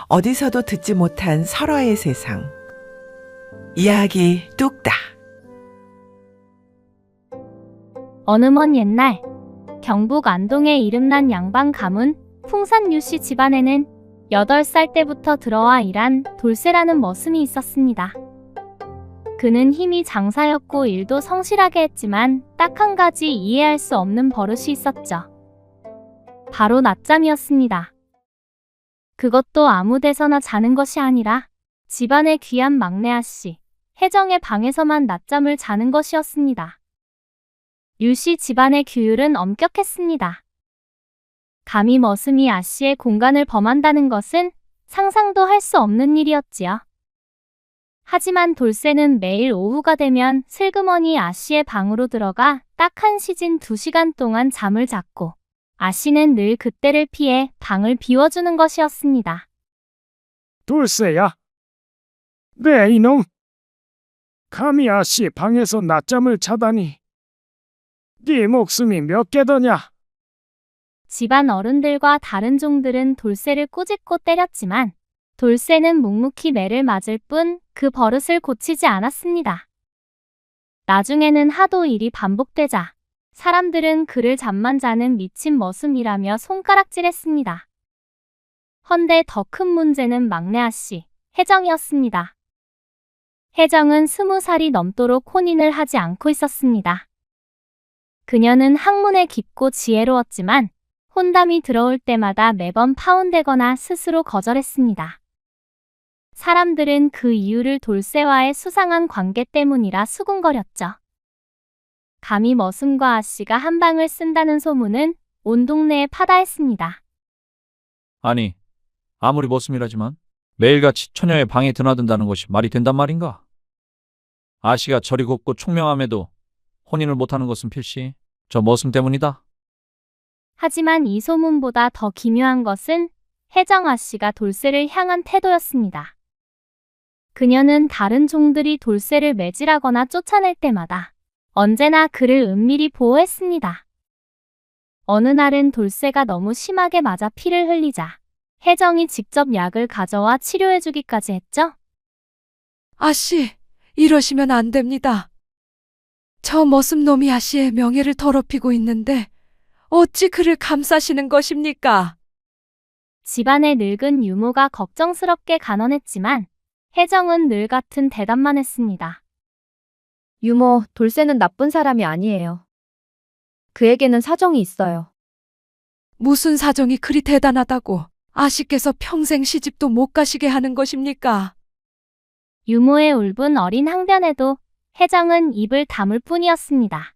어디서도 듣지 못한 설화의 세상. 이야기 뚝딱. 어느 먼 옛날 경북 안동에 이름난 양반 가문 풍산 유씨 집안에는 8살 때부터 들어와 일한 돌쇠라는 머슴이 있었습니다. 그는 힘이 장사였고 일도 성실하게 했지만 딱 한 가지 이해할 수 없는 버릇이 있었죠. 바로 낮잠이었습니다. 그것도 아무 데서나 자는 것이 아니라 집안의 귀한 막내 아씨 혜정의 방에서만 낮잠을 자는 것이었습니다. 유씨 집안의 규율은 엄격했습니다. 감히 머슴이 아씨의 공간을 범한다는 것은 상상도 할 수 없는 일이었지요. 하지만 돌쇠는 매일 오후가 되면 슬그머니 아씨의 방으로 들어가 딱 한 시즌 2시간 동안 잠을 잤고 아씨는 늘 그때를 피해 방을 비워주는 것이었습니다. 돌쇠야, 네 이놈, 감히 아씨 방에서 낮잠을 자다니. 네 목숨이 몇 개더냐? 집안 어른들과 다른 종들은 돌쇠를 꾸짖고 때렸지만 돌쇠는 묵묵히 매를 맞을 뿐 그 버릇을 고치지 않았습니다. 나중에는 하도 일이 반복되자 사람들은 그를 잠만 자는 미친 머슴이라며 손가락질했습니다. 헌데 더 큰 문제는 막내 아씨 혜정이었습니다. 혜정은 20살이 넘도록 혼인을 하지 않고 있었습니다. 그녀는 학문에 깊고 지혜로웠지만 혼담이 들어올 때마다 매번 파혼되거나 스스로 거절했습니다. 사람들은 그 이유를 돌쇠와의 수상한 관계 때문이라 수군거렸죠. 감히 머슴과 아씨가 한 방을 쓴다는 소문은 온 동네에 파다했습니다. 아니, 아무리 머슴이라지만 매일같이 처녀의 방에 드나든다는 것이 말이 된단 말인가? 아씨가 저리 곱고 총명함에도 혼인을 못하는 것은 필시 저 머슴 때문이다. 하지만 이 소문보다 더 기묘한 것은 혜정 아씨가 돌쇠를 향한 태도였습니다. 그녀는 다른 종들이 돌쇠를 매질하거나 쫓아낼 때마다 언제나 그를 은밀히 보호했습니다. 어느 날은 돌쇠가 너무 심하게 맞아 피를 흘리자 혜정이 직접 약을 가져와 치료해주기까지 했죠. 아씨, 이러시면 안 됩니다. 저 머슴놈이 아씨의 명예를 더럽히고 있는데 어찌 그를 감싸시는 것입니까? 집안의 늙은 유모가 걱정스럽게 간언했지만 혜정은 늘 같은 대답만 했습니다. 유모, 돌쇠는 나쁜 사람이 아니에요. 그에게는 사정이 있어요. 무슨 사정이 그리 대단하다고 아씨께서 평생 시집도 못 가시게 하는 것입니까? 유모의 울분 어린 항변에도 혜정은 입을 다물 뿐이었습니다.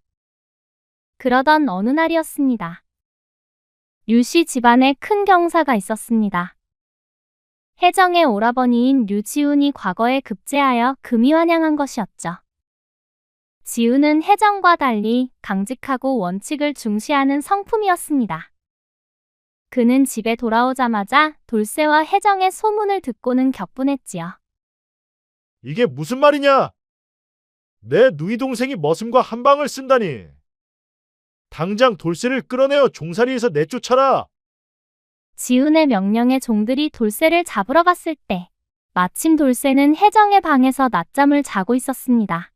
그러던 어느 날이었습니다. 류씨 집안에 큰 경사가 있었습니다. 혜정의 오라버니인 류지훈이 과거에 급제하여 금이 환영한 것이었죠. 지훈은 혜정과 달리 강직하고 원칙을 중시하는 성품이었습니다. 그는 집에 돌아오자마자 돌쇠와 혜정의 소문을 듣고는 격분했지요. 이게 무슨 말이냐? 내 누이 동생이 머슴과 한 방을 쓴다니. 당장 돌쇠를 끌어내어 종살이에서 내쫓아라. 지훈의 명령에 종들이 돌쇠를 잡으러 갔을 때 마침 돌쇠는 혜정의 방에서 낮잠을 자고 있었습니다.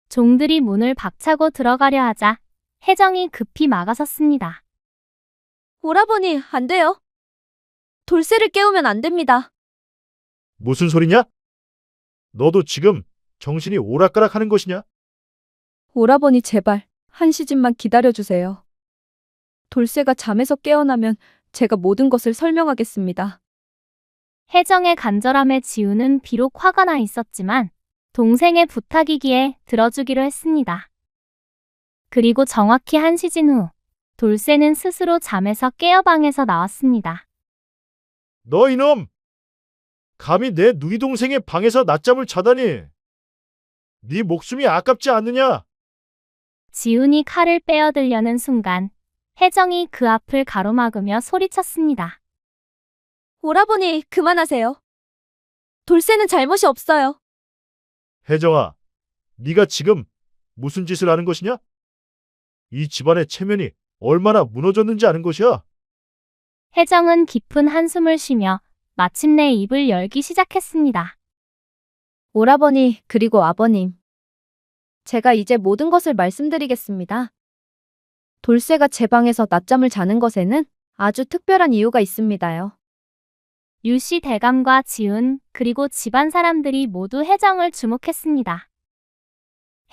종들이 문을 박차고 들어가려 하자 혜정이 급히 막아섰습니다. 오라버니, 안 돼요. 돌쇠를 깨우면 안 됩니다. 무슨 소리냐? 너도 지금 정신이 오락가락하는 것이냐? 오라버니, 제발 한 시즌만 기다려주세요. 돌쇠가 잠에서 깨어나면 제가 모든 것을 설명하겠습니다. 혜정의 간절함에 지훈은 비록 화가 나 있었지만 동생의 부탁이기에 들어주기로 했습니다. 그리고 정확히 한 시즌 후 돌쇠는 스스로 잠에서 깨어 방에서 나왔습니다. 너 이놈! 감히 내 누이 동생의 방에서 낮잠을 자다니. 네 목숨이 아깝지 않느냐? 지훈이 칼을 빼어들려는 순간 혜정이 그 앞을 가로막으며 소리쳤습니다. 오라버니, 그만하세요. 돌쇠는 잘못이 없어요. 혜정아, 네가 지금 무슨 짓을 하는 것이냐? 이 집안의 체면이 얼마나 무너졌는지 아는 것이야? 혜정은 깊은 한숨을 쉬며 마침내 입을 열기 시작했습니다. 오라버니, 그리고 아버님. 제가 이제 모든 것을 말씀드리겠습니다. 돌쇠가 제 방에서 낮잠을 자는 것에는 아주 특별한 이유가 있습니다요. 류씨 대감과 지훈 그리고 집안 사람들이 모두 혜정을 주목했습니다.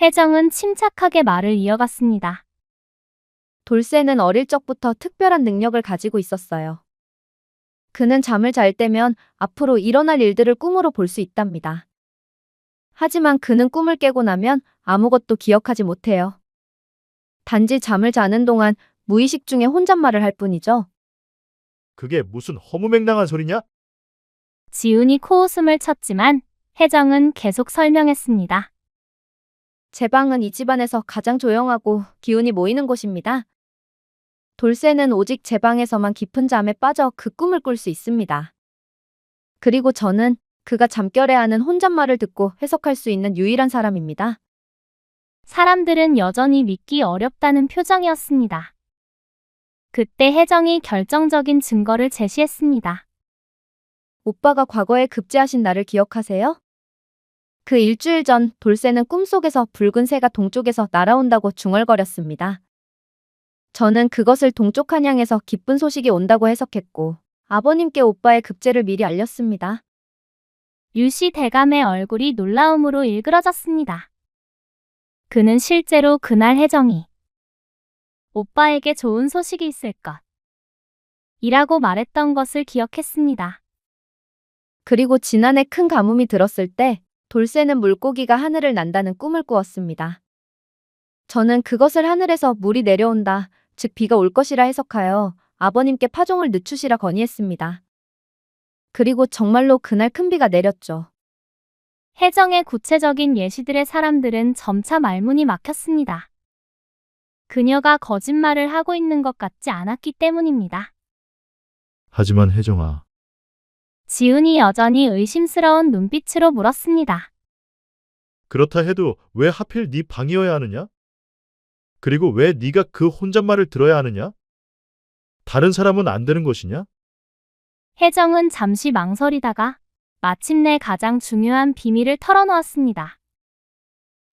혜정은 침착하게 말을 이어갔습니다. 돌쇠는 어릴 적부터 특별한 능력을 가지고 있었어요. 그는 잠을 잘 때면 앞으로 일어날 일들을 꿈으로 볼 수 있답니다. 하지만 그는 꿈을 깨고 나면 아무것도 기억하지 못해요. 단지 잠을 자는 동안 무의식 중에 혼잣말을 할 뿐이죠. 그게 무슨 허무맹랑한 소리냐? 지훈이 코웃음을 쳤지만 혜정은 계속 설명했습니다. 제 방은 이 집안에서 가장 조용하고 기운이 모이는 곳입니다. 돌쇠는 오직 제 방에서만 깊은 잠에 빠져 그 꿈을 꿀 수 있습니다. 그리고 저는 그가 잠결에 하는 혼잣말을 듣고 해석할 수 있는 유일한 사람입니다. 사람들은 여전히 믿기 어렵다는 표정이었습니다. 그때 혜정이 결정적인 증거를 제시했습니다. 오빠가 과거에 급제하신 날을 기억하세요? 그 일주일 전 돌쇠는 꿈속에서 붉은 새가 동쪽에서 날아온다고 중얼거렸습니다. 저는 그것을 동쪽 한양에서 기쁜 소식이 온다고 해석했고 아버님께 오빠의 급제를 미리 알렸습니다. 류씨 대감의 얼굴이 놀라움으로 일그러졌습니다. 그는 실제로 그날 혜정이 오빠에게 좋은 소식이 있을 것 이라고 말했던 것을 기억했습니다. 그리고 지난해 큰 가뭄이 들었을 때 돌쇠는 물고기가 하늘을 난다는 꿈을 꾸었습니다. 저는 그것을 하늘에서 물이 내려온다, 즉 비가 올 것이라 해석하여 아버님께 파종을 늦추시라 건의했습니다. 그리고 정말로 그날 큰 비가 내렸죠. 혜정의 구체적인 예시들의 사람들은 점차 말문이 막혔습니다. 그녀가 거짓말을 하고 있는 것 같지 않았기 때문입니다. 하지만 혜정아, 지훈이 여전히 의심스러운 눈빛으로 물었습니다. 그렇다 해도 왜 하필 네 방이어야 하느냐? 그리고 왜 네가 그 혼잣말을 들어야 하느냐? 다른 사람은 안 되는 것이냐? 혜정은 잠시 망설이다가 마침내 가장 중요한 비밀을 털어놓았습니다.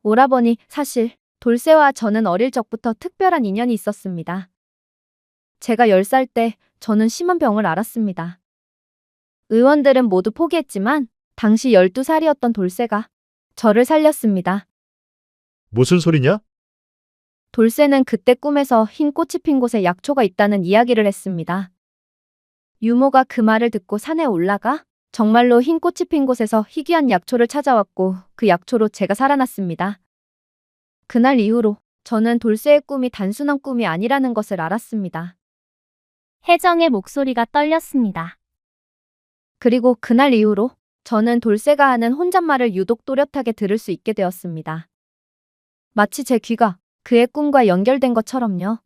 오라버니, 사실 돌쇠와 저는 어릴 적부터 특별한 인연이 있었습니다. 제가 10살 때 저는 심한 병을 앓았습니다. 의원들은 모두 포기했지만 당시 12살이었던 돌쇠가 저를 살렸습니다. 무슨 소리냐? 돌쇠는 그때 꿈에서 흰 꽃이 핀 곳에 약초가 있다는 이야기를 했습니다. 유모가 그 말을 듣고 산에 올라가 정말로 흰 꽃이 핀 곳에서 희귀한 약초를 찾아왔고 그 약초로 제가 살아났습니다. 그날 이후로 저는 돌쇠의 꿈이 단순한 꿈이 아니라는 것을 알았습니다. 혜정의 목소리가 떨렸습니다. 그리고 그날 이후로 저는 돌쇠가 하는 혼잣말을 유독 또렷하게 들을 수 있게 되었습니다. 마치 제 귀가 그의 꿈과 연결된 것처럼요.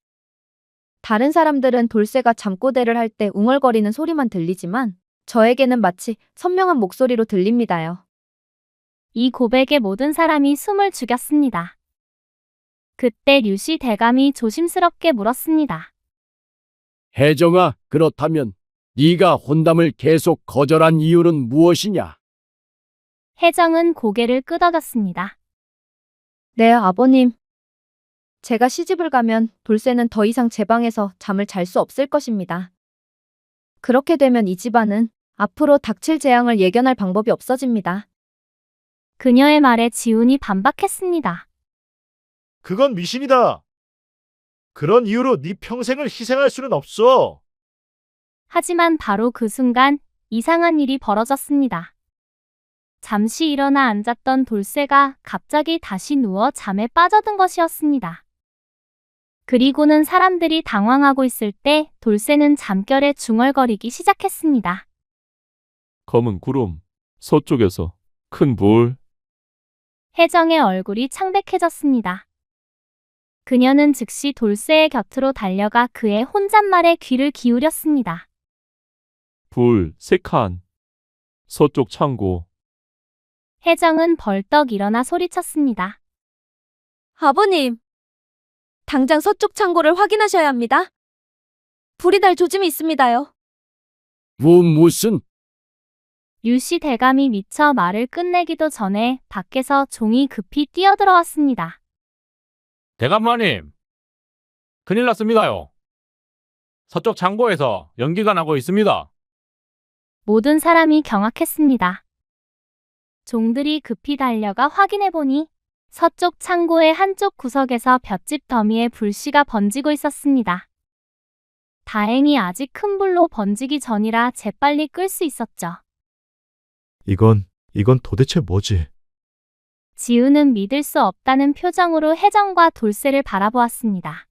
다른 사람들은 돌쇠가 잠꼬대를 할 때 웅얼거리는 소리만 들리지만 저에게는 마치 선명한 목소리로 들립니다요. 이 고백에 모든 사람이 숨을 죽였습니다. 그때 류씨 대감이 조심스럽게 물었습니다. 혜정아, 그렇다면 네가 혼담을 계속 거절한 이유는 무엇이냐? 혜정은 고개를 끄덕였습니다. 네, 아버님. 제가 시집을 가면 돌쇠는 더 이상 제 방에서 잠을 잘 수 없을 것입니다. 그렇게 되면 이 집안은 앞으로 닥칠 재앙을 예견할 방법이 없어집니다. 그녀의 말에 지훈이 반박했습니다. 그건 미신이다. 그런 이유로 네 평생을 희생할 수는 없어. 하지만 바로 그 순간 이상한 일이 벌어졌습니다. 잠시 일어나 앉았던 돌쇠가 갑자기 다시 누워 잠에 빠져든 것이었습니다. 그리고는 사람들이 당황하고 있을 때 돌쇠는 잠결에 중얼거리기 시작했습니다. 검은 구름, 서쪽에서 큰 불. 혜정의 얼굴이 창백해졌습니다. 그녀는 즉시 돌쇠의 곁으로 달려가 그의 혼잣말에 귀를 기울였습니다. 불, 세 칸. 서쪽 창고. 혜정은 벌떡 일어나 소리쳤습니다. 아버님, 당장 서쪽 창고를 확인하셔야 합니다. 불이 날 조짐이 있습니다요. 무슨 류씨 대감이 미처 말을 끝내기도 전에 밖에서 종이 급히 뛰어들어왔습니다. 대감마님, 큰일 났습니다요. 서쪽 창고에서 연기가 나고 있습니다. 모든 사람이 경악했습니다. 종들이 급히 달려가 확인해보니 서쪽 창고의 한쪽 구석에서 볏짚 더미에 불씨가 번지고 있었습니다. 다행히 아직 큰 불로 번지기 전이라 재빨리 끌 수 있었죠. 이건 도대체 뭐지? 지우는 믿을 수 없다는 표정으로 혜정과 돌쇠를 바라보았습니다.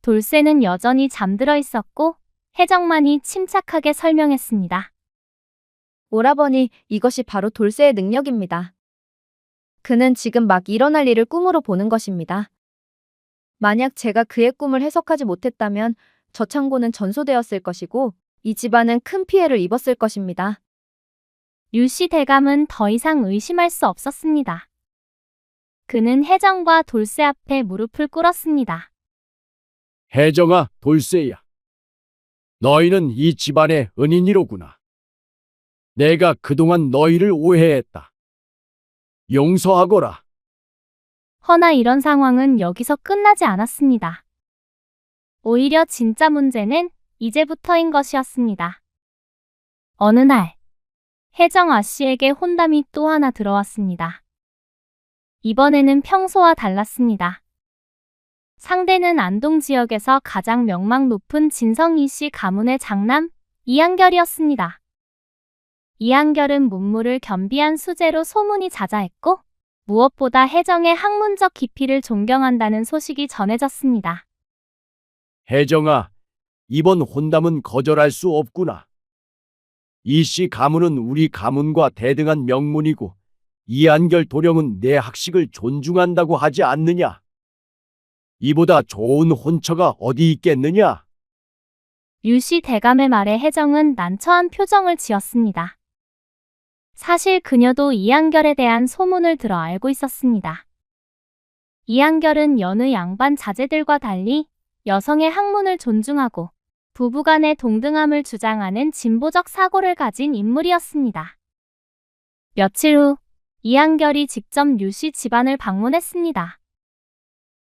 돌쇠는 여전히 잠들어 있었고 혜정만이 침착하게 설명했습니다. 오라버니, 이것이 바로 돌쇠의 능력입니다. 그는 지금 막 일어날 일을 꿈으로 보는 것입니다. 만약 제가 그의 꿈을 해석하지 못했다면 저 창고는 전소되었을 것이고 이 집안은 큰 피해를 입었을 것입니다. 류씨 대감은 더 이상 의심할 수 없었습니다. 그는 혜정과 돌쇠 앞에 무릎을 꿇었습니다. 혜정아, 돌쇠야. 너희는 이 집안의 은인이로구나. 내가 그동안 너희를 오해했다. 용서하거라. 허나 이런 상황은 여기서 끝나지 않았습니다. 오히려 진짜 문제는 이제부터인 것이었습니다. 어느 날, 혜정 아씨에게 혼담이 또 하나 들어왔습니다. 이번에는 평소와 달랐습니다. 상대는 안동 지역에서 가장 명망 높은 진성이 씨 가문의 장남 이한결이었습니다. 이한결은 문무를 겸비한 수재로 소문이 자자했고 무엇보다 혜정의 학문적 깊이를 존경한다는 소식이 전해졌습니다. 혜정아, 이번 혼담은 거절할 수 없구나. 이씨 가문은 우리 가문과 대등한 명문이고 이한결 도령은 내 학식을 존중한다고 하지 않느냐? 이보다 좋은 혼처가 어디 있겠느냐? 류씨 대감의 말에 혜정은 난처한 표정을 지었습니다. 사실 그녀도 이한결에 대한 소문을 들어 알고 있었습니다. 이한결은 여느 양반 자제들과 달리 여성의 학문을 존중하고 부부간의 동등함을 주장하는 진보적 사고를 가진 인물이었습니다. 며칠 후 이한결이 직접 류씨 집안을 방문했습니다.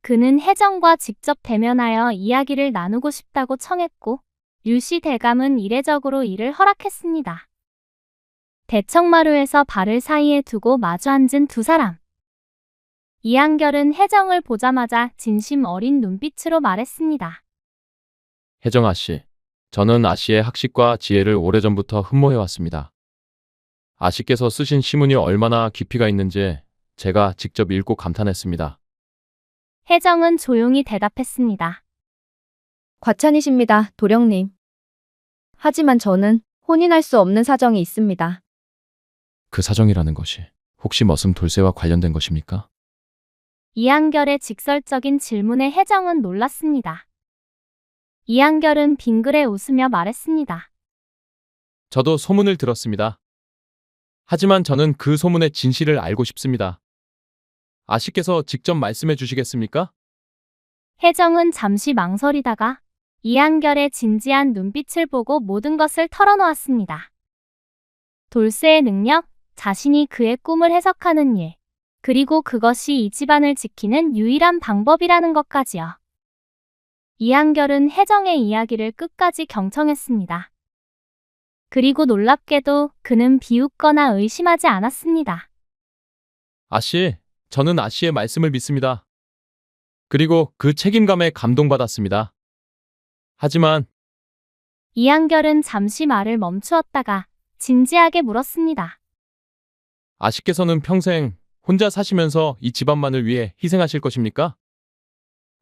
그는 혜정과 직접 대면하여 이야기를 나누고 싶다고 청했고 류씨 대감은 이례적으로 이를 허락했습니다. 대청마루에서 발을 사이에 두고 마주 앉은 두 사람. 이한결은 혜정을 보자마자 진심 어린 눈빛으로 말했습니다. 혜정 아씨, 저는 아씨의 학식과 지혜를 오래전부터 흠모해왔습니다. 아씨께서 쓰신 시문이 얼마나 깊이가 있는지 제가 직접 읽고 감탄했습니다. 혜정은 조용히 대답했습니다. 과찬이십니다, 도령님. 하지만 저는 혼인할 수 없는 사정이 있습니다. 그 사정이라는 것이 혹시 머슴 돌쇠와 관련된 것입니까? 이한결의 직설적인 질문에 혜정은 놀랐습니다. 이한결은 빙그레 웃으며 말했습니다. 저도 소문을 들었습니다. 하지만 저는 그 소문의 진실을 알고 싶습니다. 아씨께서 직접 말씀해 주시겠습니까? 혜정은 잠시 망설이다가 이한결의 진지한 눈빛을 보고 모든 것을 털어놓았습니다. 돌쇠의 능력, 자신이 그의 꿈을 해석하는 일, 그리고 그것이 이 집안을 지키는 유일한 방법이라는 것까지요. 이한결은 혜정의 이야기를 끝까지 경청했습니다. 그리고 놀랍게도 그는 비웃거나 의심하지 않았습니다. 아씨, 저는 아씨의 말씀을 믿습니다. 그리고 그 책임감에 감동받았습니다. 하지만 이한결은 잠시 말을 멈추었다가 진지하게 물었습니다. 아씨께서는 평생 혼자 사시면서 이 집안만을 위해 희생하실 것입니까?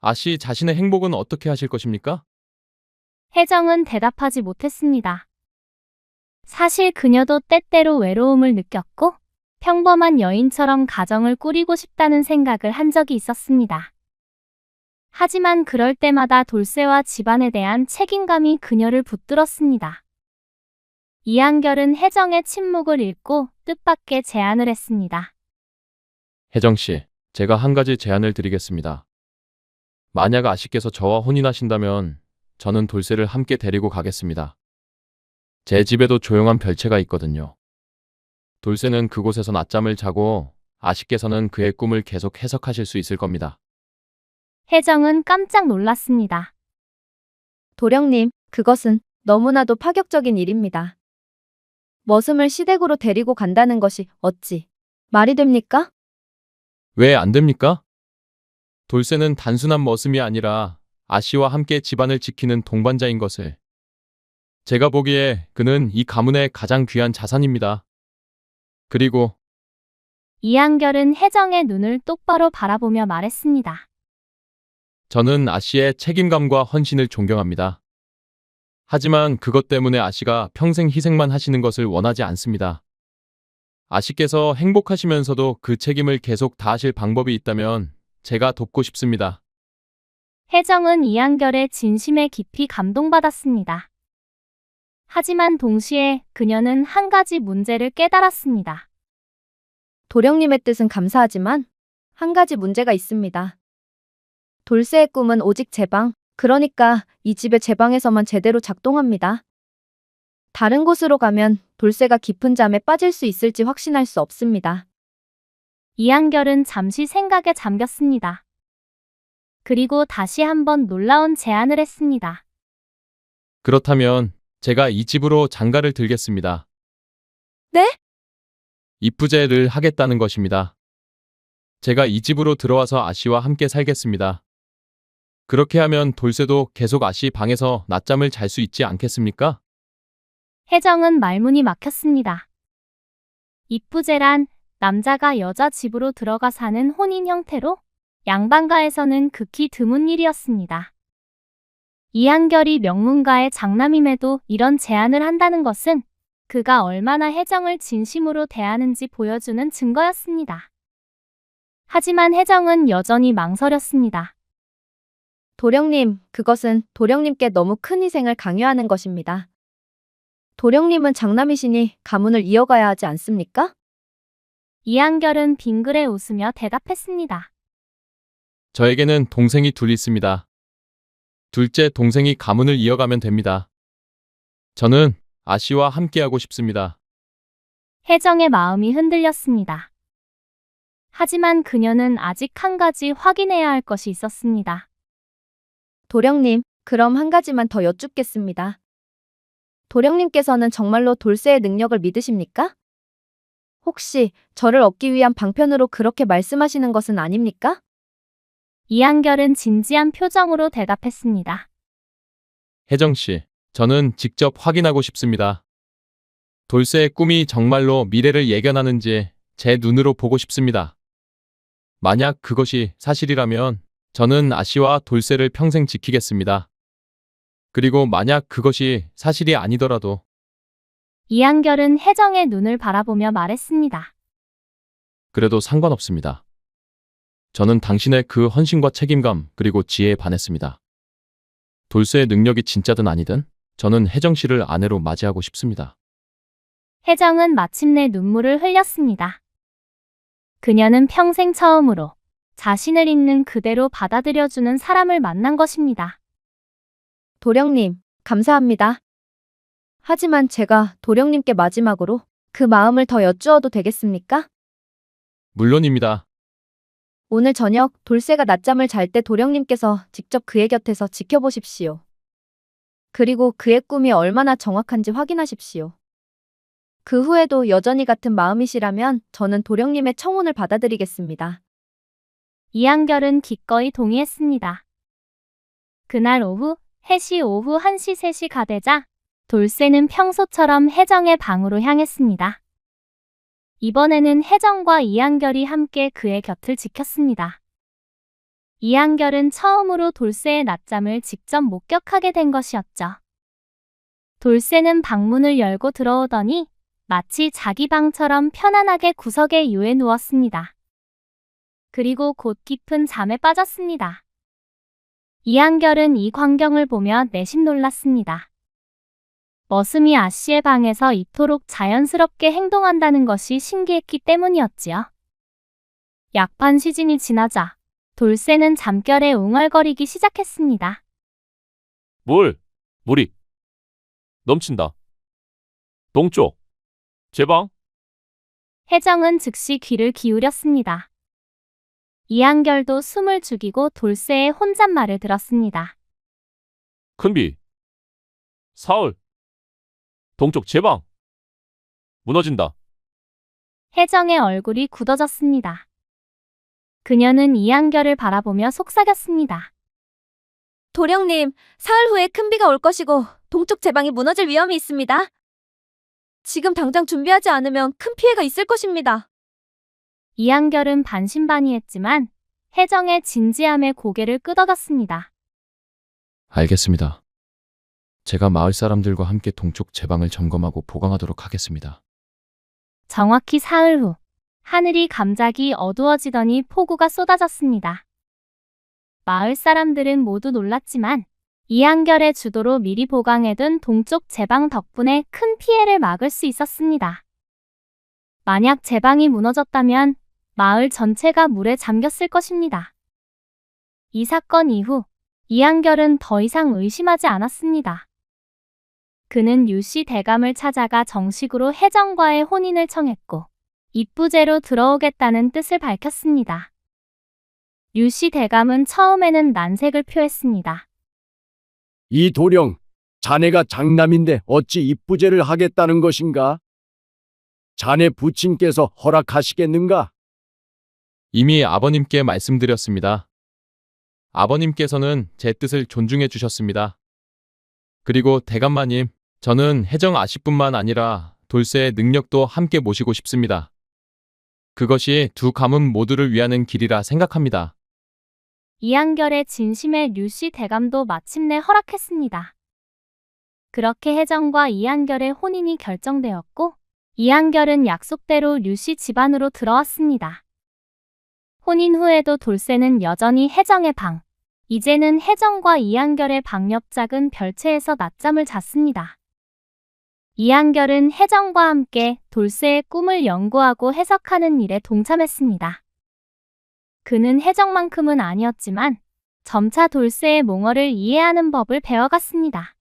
아씨 자신의 행복은 어떻게 하실 것입니까? 혜정은 대답하지 못했습니다. 사실 그녀도 때때로 외로움을 느꼈고 평범한 여인처럼 가정을 꾸리고 싶다는 생각을 한 적이 있었습니다. 하지만 그럴 때마다 돌쇠와 집안에 대한 책임감이 그녀를 붙들었습니다. 이한결은 혜정의 침묵을 읽고 뜻밖의 제안을 했습니다. 혜정 씨, 제가 한 가지 제안을 드리겠습니다. 만약 아씨께서 저와 혼인하신다면 저는 돌쇠를 함께 데리고 가겠습니다. 제 집에도 조용한 별채가 있거든요. 돌쇠는 그곳에서 낮잠을 자고 아씨께서는 그의 꿈을 계속 해석하실 수 있을 겁니다. 혜정은 깜짝 놀랐습니다. 도령님, 그것은 너무나도 파격적인 일입니다. 머슴을 시댁으로 데리고 간다는 것이 어찌 말이 됩니까? 왜 안 됩니까? 돌쇠는 단순한 머슴이 아니라 아씨와 함께 집안을 지키는 동반자인 것을. 제가 보기에 그는 이 가문의 가장 귀한 자산입니다. 그리고 이한결은 혜정의 눈을 똑바로 바라보며 말했습니다. 저는 아씨의 책임감과 헌신을 존경합니다. 하지만 그것 때문에 아씨가 평생 희생만 하시는 것을 원하지 않습니다. 아씨께서 행복하시면서도 그 책임을 계속 다하실 방법이 있다면 제가 돕고 싶습니다. 혜정은 이한결의 진심에 깊이 감동받았습니다. 하지만 동시에 그녀는 한 가지 문제를 깨달았습니다. 도령님의 뜻은 감사하지만 한 가지 문제가 있습니다. 돌쇠의 꿈은 오직 제 방, 그러니까 이 집의 제 방에서만 제대로 작동합니다. 다른 곳으로 가면 돌쇠가 깊은 잠에 빠질 수 있을지 확신할 수 없습니다. 이한결은 잠시 생각에 잠겼습니다. 그리고 다시 한번 놀라운 제안을 했습니다. 그렇다면 제가 이 집으로 장가를 들겠습니다. 네? 이부제를 하겠다는 것입니다. 제가 이 집으로 들어와서 아씨와 함께 살겠습니다. 그렇게 하면 돌쇠도 계속 아씨 방에서 낮잠을 잘 수 있지 않겠습니까? 혜정은 말문이 막혔습니다. 입부제란 남자가 여자 집으로 들어가 사는 혼인 형태로 양반가에서는 극히 드문 일이었습니다. 이한결이 명문가의 장남임에도 이런 제안을 한다는 것은 그가 얼마나 혜정을 진심으로 대하는지 보여주는 증거였습니다. 하지만 혜정은 여전히 망설였습니다. 도령님, 그것은 도령님께 너무 큰 희생을 강요하는 것입니다. 도령님은 장남이시니 가문을 이어가야 하지 않습니까? 이한결은 빙그레 웃으며 대답했습니다. 저에게는 동생이 둘 있습니다. 둘째 동생이 가문을 이어가면 됩니다. 저는 아씨와 함께하고 싶습니다. 혜정의 마음이 흔들렸습니다. 하지만 그녀는 아직 한 가지 확인해야 할 것이 있었습니다. 도령님, 그럼 한 가지만 더 여쭙겠습니다. 도령님께서는 정말로 돌쇠의 능력을 믿으십니까? 혹시 저를 얻기 위한 방편으로 그렇게 말씀하시는 것은 아닙니까? 이한결은 진지한 표정으로 대답했습니다. 혜정씨, 저는 직접 확인하고 싶습니다. 돌쇠의 꿈이 정말로 미래를 예견하는지 제 눈으로 보고 싶습니다. 만약 그것이 사실이라면 저는 아씨와 돌쇠를 평생 지키겠습니다. 그리고 만약 그것이 사실이 아니더라도 이한결은 혜정의 눈을 바라보며 말했습니다. 그래도 상관없습니다. 저는 당신의 그 헌신과 책임감 그리고 지혜에 반했습니다. 돌쇠의 능력이 진짜든 아니든 저는 혜정 씨를 아내로 맞이하고 싶습니다. 혜정은 마침내 눈물을 흘렸습니다. 그녀는 평생 처음으로 자신을 있는 그대로 받아들여주는 사람을 만난 것입니다. 도령님, 감사합니다. 하지만 제가 도령님께 마지막으로 그 마음을 더 여쭈어도 되겠습니까? 물론입니다. 오늘 저녁 돌쇠가 낮잠을 잘 때 도령님께서 직접 그의 곁에서 지켜보십시오. 그리고 그의 꿈이 얼마나 정확한지 확인하십시오. 그 후에도 여전히 같은 마음이시라면 저는 도령님의 청혼을 받아들이겠습니다. 이한결은 기꺼이 동의했습니다. 그날 오후 혜시 오후 1시 3시 가되자 돌쇠는 평소처럼 혜정의 방으로 향했습니다. 이번에는 혜정과 이한결이 함께 그의 곁을 지켰습니다. 이한결은 처음으로 돌쇠의 낮잠을 직접 목격하게 된 것이었죠. 돌쇠는 방문을 열고 들어오더니 마치 자기 방처럼 편안하게 구석에 유에 누웠습니다. 그리고 곧 깊은 잠에 빠졌습니다. 이한결은 이 광경을 보며 내심 놀랐습니다. 머슴이 아씨의 방에서 이토록 자연스럽게 행동한다는 것이 신기했기 때문이었지요. 약판 시즌이 지나자 돌쇠는 잠결에 웅얼거리기 시작했습니다. 물이 넘친다. 동쪽. 제 방. 혜정은 즉시 귀를 기울였습니다. 이한결도 숨을 죽이고 돌쇠의 혼잣말을 들었습니다. 큰비. 사흘. 동쪽 제 방. 무너진다. 혜정의 얼굴이 굳어졌습니다. 그녀는 이한결을 바라보며 속삭였습니다. 도령님, 사흘 후에 큰 비가 올 것이고 동쪽 제방이 무너질 위험이 있습니다. 지금 당장 준비하지 않으면 큰 피해가 있을 것입니다. 이한결은 반신반의했지만 혜정의 진지함에 고개를 끄덕였습니다. 알겠습니다. 제가 마을 사람들과 함께 동쪽 제방을 점검하고 보강하도록 하겠습니다. 정확히 사흘 후 하늘이 갑자기 어두워지더니 폭우가 쏟아졌습니다. 마을 사람들은 모두 놀랐지만 이한결의 주도로 미리 보강해둔 동쪽 제방 덕분에 큰 피해를 막을 수 있었습니다. 만약 제방이 무너졌다면 마을 전체가 물에 잠겼을 것입니다. 이 사건 이후 이한결은 더 이상 의심하지 않았습니다. 그는 류씨 대감을 찾아가 정식으로 혜정과의 혼인을 청했고 입부제로 들어오겠다는 뜻을 밝혔습니다. 류씨 대감은 처음에는 난색을 표했습니다. 이 도령, 자네가 장남인데 어찌 입부제를 하겠다는 것인가? 자네 부친께서 허락하시겠는가? 이미 아버님께 말씀드렸습니다. 아버님께서는 제 뜻을 존중해 주셨습니다. 그리고 대감마님, 저는 혜정 아씨뿐만 아니라 돌쇠의 능력도 함께 모시고 싶습니다. 그것이 두 가문 모두를 위하는 길이라 생각합니다. 이한결의 진심에 류씨 대감도 마침내 허락했습니다. 그렇게 혜정과 이한결의 혼인이 결정되었고 이한결은 약속대로 류씨 집안으로 들어왔습니다. 혼인 후에도 돌쇠는 여전히 혜정의 방, 이제는 혜정과 이한결의 방 옆 작은 별채에서 낮잠을 잤습니다. 이한결은 혜정과 함께 돌쇠의 꿈을 연구하고 해석하는 일에 동참했습니다. 그는 혜정만큼은 아니었지만 점차 돌쇠의 몽어를 이해하는 법을 배워갔습니다.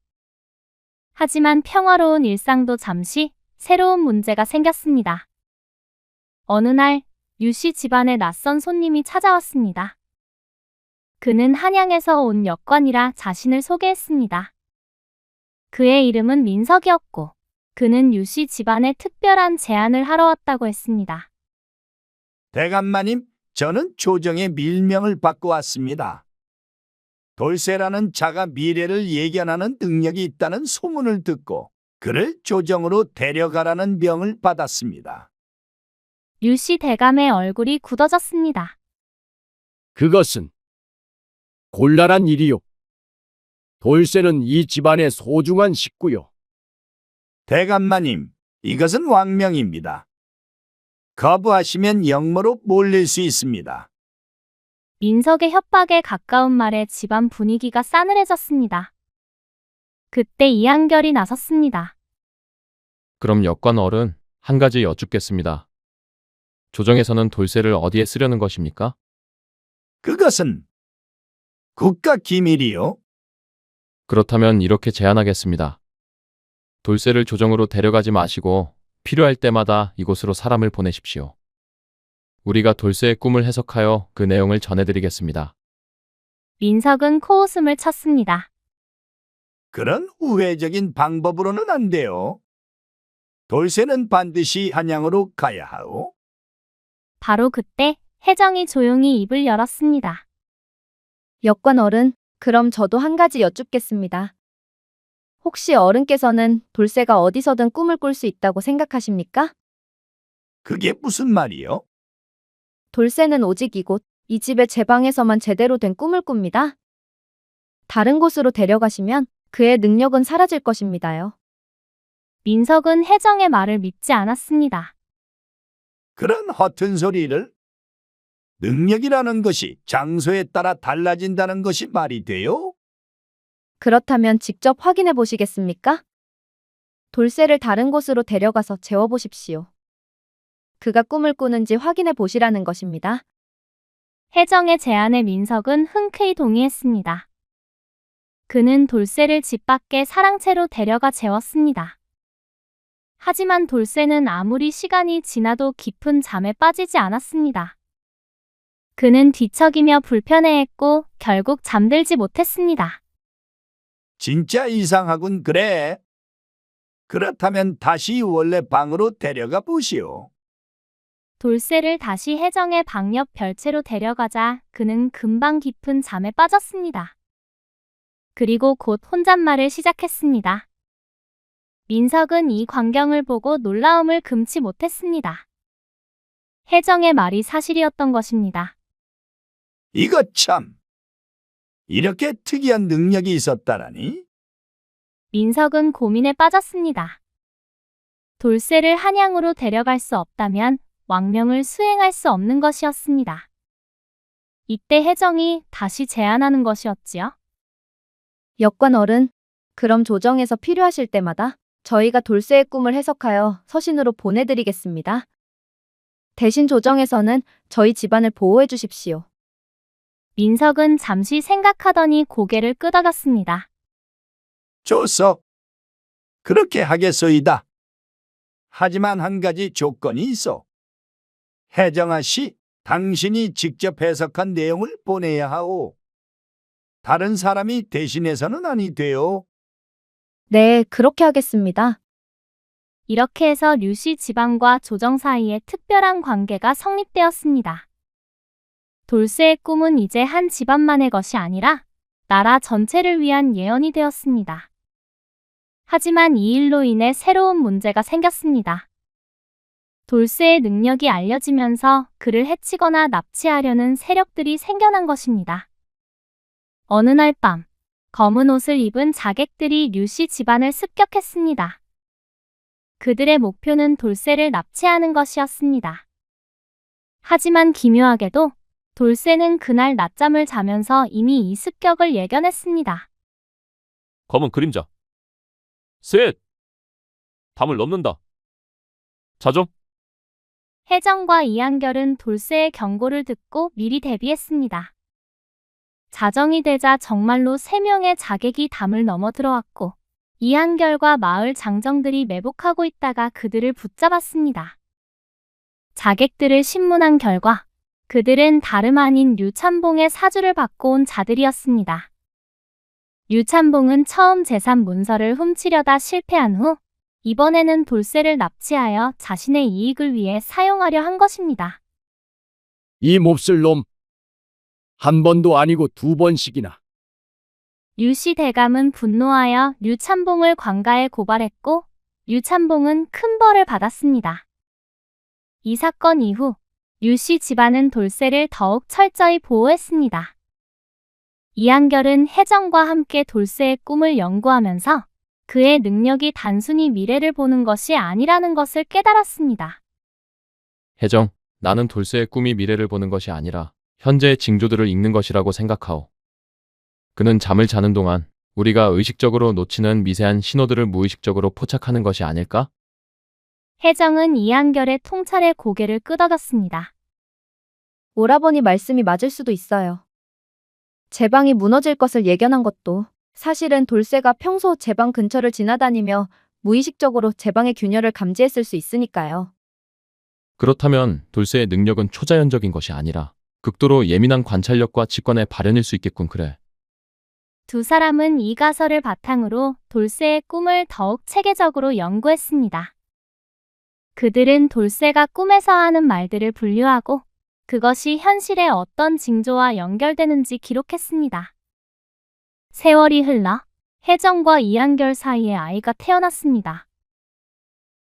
하지만 평화로운 일상도 잠시 새로운 문제가 생겼습니다. 어느 날 류씨 집안에 낯선 손님이 찾아왔습니다. 그는 한양에서 온 역관이라 자신을 소개했습니다. 그의 이름은 민석이었고 그는 류씨 집안에 특별한 제안을 하러 왔다고 했습니다. 대감마님, 저는 조정의 밀명을 받고 왔습니다. 돌쇠라는 자가 미래를 예견하는 능력이 있다는 소문을 듣고 그를 조정으로 데려가라는 명을 받았습니다. 류씨 대감의 얼굴이 굳어졌습니다. 그것은 곤란한 일이요. 돌쇠는 이 집안의 소중한 식구요. 대감마님, 이것은 왕명입니다. 거부하시면 역모로 몰릴 수 있습니다. 민석의 협박에 가까운 말에 집안 분위기가 싸늘해졌습니다. 그때 이한결이 나섰습니다. 그럼 역관 어른, 한 가지 여쭙겠습니다. 조정에서는 돌쇠를 어디에 쓰려는 것입니까? 그것은 국가 기밀이요. 그렇다면 이렇게 제안하겠습니다. 돌쇠를 조정으로 데려가지 마시고 필요할 때마다 이곳으로 사람을 보내십시오. 우리가 돌쇠의 꿈을 해석하여 그 내용을 전해드리겠습니다. 민석은 코웃음을 쳤습니다. 그런 우회적인 방법으로는 안 돼요. 돌쇠는 반드시 한양으로 가야 하오. 바로 그때 혜정이 조용히 입을 열었습니다. 역관 어른, 그럼 저도 한 가지 여쭙겠습니다. 혹시 어른께서는 돌쇠가 어디서든 꿈을 꿀 수 있다고 생각하십니까? 그게 무슨 말이요? 돌쇠는 오직 이곳, 이 집의 제 방에서만 제대로 된 꿈을 꿉니다. 다른 곳으로 데려가시면 그의 능력은 사라질 것입니다요. 민석은 혜정의 말을 믿지 않았습니다. 그런 허튼 소리를? 능력이라는 것이 장소에 따라 달라진다는 것이 말이 돼요? 그렇다면 직접 확인해 보시겠습니까? 돌쇠를 다른 곳으로 데려가서 재워보십시오. 그가 꿈을 꾸는지 확인해 보시라는 것입니다. 혜정의 제안에 민석은 흔쾌히 동의했습니다. 그는 돌쇠를 집 밖에 사랑채로 데려가 재웠습니다. 하지만 돌쇠는 아무리 시간이 지나도 깊은 잠에 빠지지 않았습니다. 그는 뒤척이며 불편해했고 결국 잠들지 못했습니다. 진짜 이상하군 그래. 그렇다면 다시 원래 방으로 데려가 보시오. 돌쇠를 다시 혜정의 방 옆 별채로 데려가자 그는 금방 깊은 잠에 빠졌습니다. 그리고 곧 혼잣말을 시작했습니다. 민석은 이 광경을 보고 놀라움을 금치 못했습니다. 혜정의 말이 사실이었던 것입니다. 이거 참. 이렇게 특이한 능력이 있었다라니? 민석은 고민에 빠졌습니다. 돌쇠를 한양으로 데려갈 수 없다면 왕명을 수행할 수 없는 것이었습니다. 이때 혜정이 다시 제안하는 것이었지요. 역관 어른, 그럼 조정에서 필요하실 때마다 저희가 돌쇠의 꿈을 해석하여 서신으로 보내드리겠습니다. 대신 조정에서는 저희 집안을 보호해 주십시오. 민석은 잠시 생각하더니 고개를 끄덕였습니다. 좋소. 그렇게 하겠소이다. 하지만 한 가지 조건이 있어. 혜정아 씨, 당신이 직접 해석한 내용을 보내야 하오. 다른 사람이 대신해서는 아니 돼요. 네, 그렇게 하겠습니다. 이렇게 해서 류씨 집안과 조정 사이에 특별한 관계가 성립되었습니다. 돌쇠의 꿈은 이제 한 집안만의 것이 아니라 나라 전체를 위한 예언이 되었습니다. 하지만 이 일로 인해 새로운 문제가 생겼습니다. 돌쇠의 능력이 알려지면서 그를 해치거나 납치하려는 세력들이 생겨난 것입니다. 어느 날 밤, 검은 옷을 입은 자객들이 류씨 집안을 습격했습니다. 그들의 목표는 돌쇠를 납치하는 것이었습니다. 하지만 기묘하게도 돌쇠는 그날 낮잠을 자면서 이미 이 습격을 예견했습니다. 검은 그림자. 셋. 담을 넘는다. 자정. 혜정과 이한결은 돌쇠의 경고를 듣고 미리 대비했습니다. 자정이 되자 정말로 3명의 자객이 담을 넘어 들어왔고 이한결과 마을 장정들이 매복하고 있다가 그들을 붙잡았습니다. 자객들을 신문한 결과 그들은 다름 아닌 류참봉의 사주를 받고 온 자들이었습니다. 류참봉은 처음 재산 문서를 훔치려다 실패한 후 이번에는 돌쇠를 납치하여 자신의 이익을 위해 사용하려 한 것입니다. 이 몹쓸 놈. 한 번도 아니고 2번씩이나. 류씨 대감은 분노하여 류참봉을 관가에 고발했고 류참봉은 큰 벌을 받았습니다. 이 사건 이후 류씨 집안은 돌쇠를 더욱 철저히 보호했습니다. 이한결은 혜정과 함께 돌쇠의 꿈을 연구하면서 그의 능력이 단순히 미래를 보는 것이 아니라는 것을 깨달았습니다. 혜정, 나는 돌쇠의 꿈이 미래를 보는 것이 아니라 현재의 징조들을 읽는 것이라고 생각하오. 그는 잠을 자는 동안 우리가 의식적으로 놓치는 미세한 신호들을 무의식적으로 포착하는 것이 아닐까? 혜정은 이한결의 통찰에 고개를 끄덕였습니다. 오라버니 말씀이 맞을 수도 있어요. 제 방이 무너질 것을 예견한 것도 사실은 돌쇠가 평소 제 방 근처를 지나다니며 무의식적으로 제 방의 균열을 감지했을 수 있으니까요. 그렇다면 돌쇠의 능력은 초자연적인 것이 아니라 극도로 예민한 관찰력과 직관의 발현일 수 있겠군. 그래. 두 사람은 이 가설을 바탕으로 돌쇠의 꿈을 더욱 체계적으로 연구했습니다. 그들은 돌쇠가 꿈에서 하는 말들을 분류하고 그것이 현실의 어떤 징조와 연결되는지 기록했습니다. 세월이 흘러 혜정과 이한결 사이에 아이가 태어났습니다.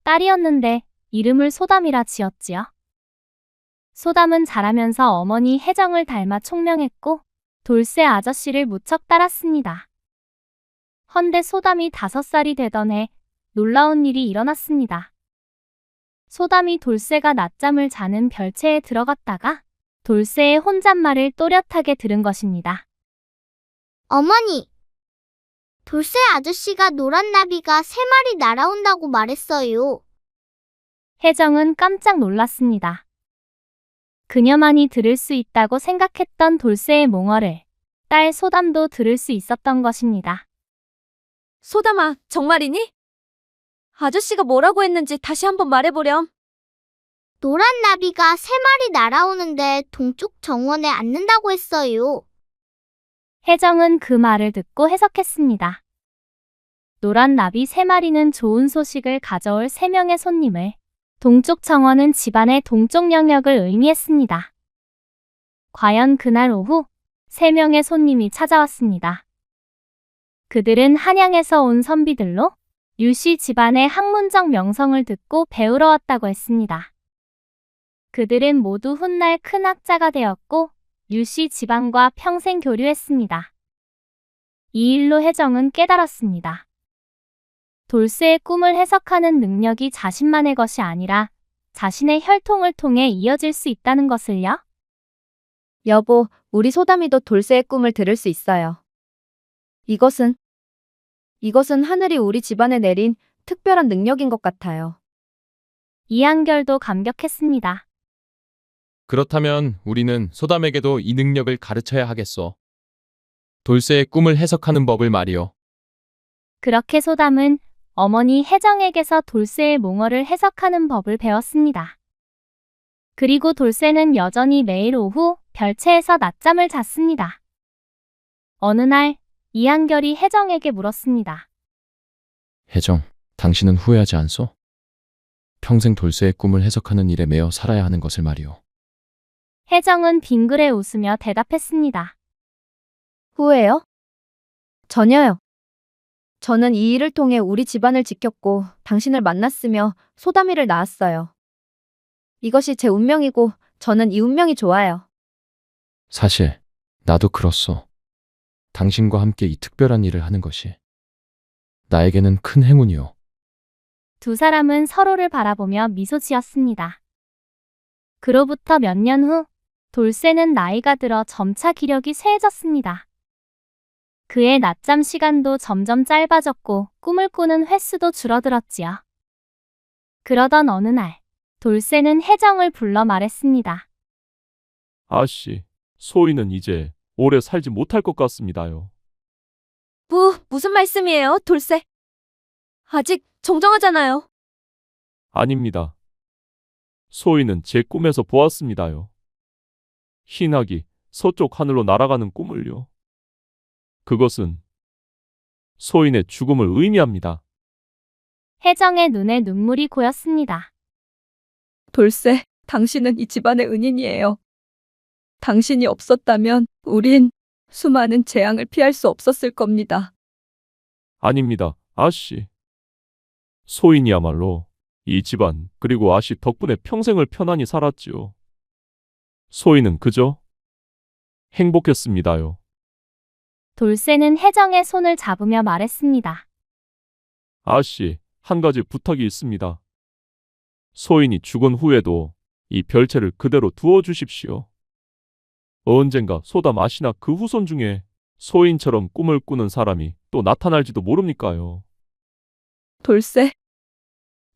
딸이었는데 이름을 소담이라 지었지요. 소담은 자라면서 어머니 혜정을 닮아 총명했고 돌쇠 아저씨를 무척 따랐습니다. 헌데 소담이 5살이 되던 해 놀라운 일이 일어났습니다. 소담이 돌쇠가 낮잠을 자는 별채에 들어갔다가 돌쇠의 혼잣말을 또렷하게 들은 것입니다. 어머니, 돌쇠 아저씨가 노란 나비가 3마리 날아온다고 말했어요. 혜정은 깜짝 놀랐습니다. 그녀만이 들을 수 있다고 생각했던 돌쇠의 몽어를 딸 소담도 들을 수 있었던 것입니다. 소담아, 정말이니? 아저씨가 뭐라고 했는지 다시 한번 말해보렴. 노란 나비가 3마리 날아오는데 동쪽 정원에 앉는다고 했어요. 혜정은 그 말을 듣고 해석했습니다. 노란 나비 3마리는 좋은 소식을 가져올 3명의 손님을, 동쪽 정원은 집안의 동쪽 영역을 의미했습니다. 과연 그날 오후 3명의 손님이 찾아왔습니다. 그들은 한양에서 온 선비들로 류씨 집안의 학문적 명성을 듣고 배우러 왔다고 했습니다. 그들은 모두 훗날 큰 학자가 되었고 류씨 집안과 평생 교류했습니다. 이 일로 혜정은 깨달았습니다. 돌쇠의 꿈을 해석하는 능력이 자신만의 것이 아니라 자신의 혈통을 통해 이어질 수 있다는 것을요. 여보, 우리 소담이도 돌쇠의 꿈을 들을 수 있어요. 이것은 하늘이 우리 집안에 내린 특별한 능력인 것 같아요. 이한결도 감격했습니다. 그렇다면 우리는 소담에게도 이 능력을 가르쳐야 하겠소. 돌쇠의 꿈을 해석하는 법을 말이오. 그렇게 소담은 어머니 혜정에게서 돌쇠의 몽어를 해석하는 법을 배웠습니다. 그리고 돌쇠는 여전히 매일 오후 별채에서 낮잠을 잤습니다. 어느 날 이한결이 혜정에게 물었습니다. 혜정, 당신은 후회하지 않소? 평생 돌쇠의 꿈을 해석하는 일에 매여 살아야 하는 것을 말이오. 혜정은 빙그레 웃으며 대답했습니다. 후회요? 전혀요. 저는 이 일을 통해 우리 집안을 지켰고 당신을 만났으며 소담이를 낳았어요. 이것이 제 운명이고 저는 이 운명이 좋아요. 사실 나도 그렇소. 당신과 함께 이 특별한 일을 하는 것이 나에게는 큰 행운이오. 두 사람은 서로를 바라보며 미소 지었습니다. 그로부터 몇 년 후 돌쇠는 나이가 들어 점차 기력이 쇠해졌습니다. 그의 낮잠 시간도 점점 짧아졌고 꿈을 꾸는 횟수도 줄어들었지요. 그러던 어느 날 돌쇠는 혜정을 불러 말했습니다. 아씨, 소희는 이제 오래 살지 못할 것 같습니다요. 무슨 말씀이에요, 돌쇠? 아직 정정하잖아요. 아닙니다. 소희는 제 꿈에서 보았습니다요. 흰학이 서쪽 하늘로 날아가는 꿈을요. 그것은 소인의 죽음을 의미합니다. 혜정의 눈에 눈물이 고였습니다. 돌쇠, 당신은 이 집안의 은인이에요. 당신이 없었다면 우린 수많은 재앙을 피할 수 없었을 겁니다. 아닙니다, 아씨. 소인이야말로 이 집안 그리고 아씨 덕분에 평생을 편안히 살았지요. 소인은 그저 행복했습니다요. 돌쇠는 혜정의 손을 잡으며 말했습니다. 아씨, 한 가지 부탁이 있습니다. 소인이 죽은 후에도 이 별채를 그대로 두어 주십시오. 언젠가 소담 아씨나 그 후손 중에 소인처럼 꿈을 꾸는 사람이 또 나타날지도 모릅니까요. 돌쇠,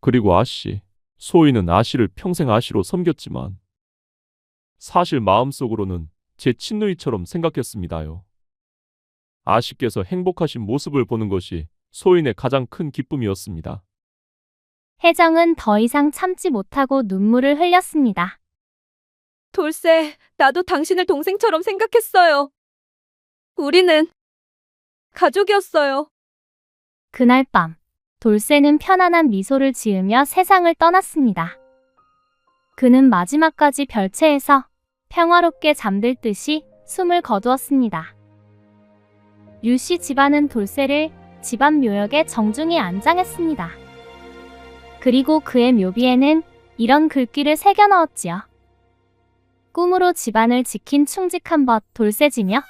그리고 아씨, 소인은 아씨를 평생 아씨로 섬겼지만 사실 마음속으로는 제 친누이처럼 생각했습니다요. 아씨께서 행복하신 모습을 보는 것이 소인의 가장 큰 기쁨이었습니다. 혜정은 더 이상 참지 못하고 눈물을 흘렸습니다. 돌쇠, 나도 당신을 동생처럼 생각했어요. 우리는 가족이었어요. 그날 밤 돌쇠는 편안한 미소를 지으며 세상을 떠났습니다. 그는 마지막까지 별채에서 평화롭게 잠들 듯이 숨을 거두었습니다. 류씨 집안은 돌쇠를 집안 묘역에 정중히 안장했습니다. 그리고 그의 묘비에는 이런 글귀를 새겨 넣었지요. 꿈으로 집안을 지킨 충직한 벗 돌쇠지며.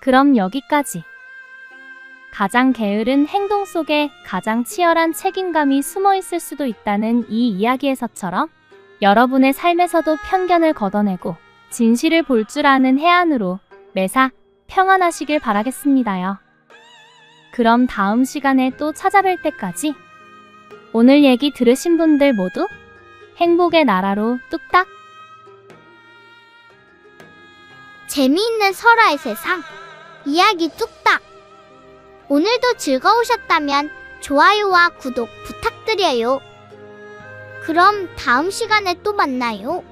그럼 여기까지. 가장 게으른 행동 속에 가장 치열한 책임감이 숨어 있을 수도 있다는 이 이야기에서처럼 여러분의 삶에서도 편견을 걷어내고 진실을 볼 줄 아는 해안으로 매사 평안하시길 바라겠습니다요. 그럼 다음 시간에 또 찾아뵐 때까지 오늘 얘기 들으신 분들 모두 행복의 나라로 뚝딱! 재미있는 설화의 세상, 이야기 뚝딱! 오늘도 즐거우셨다면 좋아요와 구독 부탁드려요. 그럼 다음 시간에 또 만나요.